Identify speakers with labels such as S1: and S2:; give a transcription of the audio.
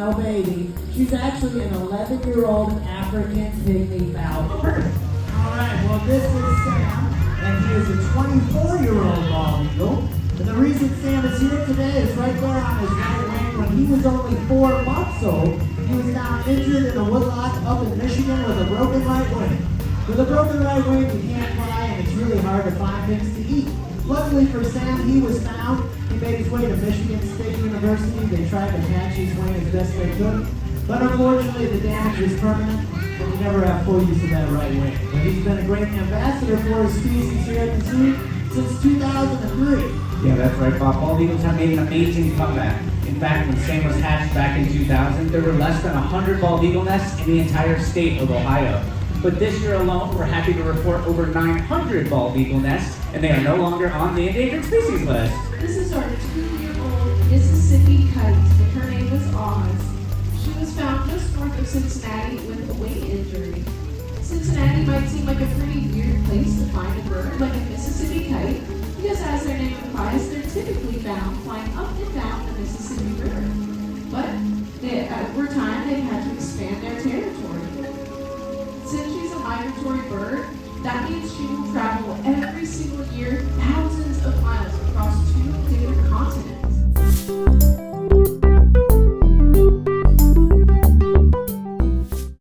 S1: no baby. She's actually an 11-year-old African pygmy falcon. All right, well, this is Sam, and he is a 24-year-old bald eagle. And the reason Sam is here today is right there on his right wing. When he was only 4 months old, he was found injured in a woodlot up in Michigan with a broken right wing. With a broken right wing, you can't fly, and it's really hard to find things to eat. Luckily for Sam, he was found. He made his way to Michigan State University. They tried to patch his wing as best they could. But unfortunately, the damage is permanent, and we never have full use of that right wing. But he's been a great ambassador for his species here at the zoo since 2003.
S2: Yeah, that's right, Bob. Bald eagles have made an amazing comeback. In fact, when Sam was hatched back in 2000, there were less than 100 bald eagle nests in the entire state of Ohio. But this year alone, we're happy to report over 900 bald eagle nests, and they are no longer on the endangered species list.
S3: This is our 2-year-old Mississippi kite, and her name was Oz. She was found just north of Cincinnati with a wing injury. Cincinnati might seem like a pretty weird place to find a bird like a Mississippi kite, because as their name implies, they're typically found flying up and down the Mississippi River. But over time, they've had to expand their territory. Since she's a migratory bird, that means she will travel every single year thousands of miles across 2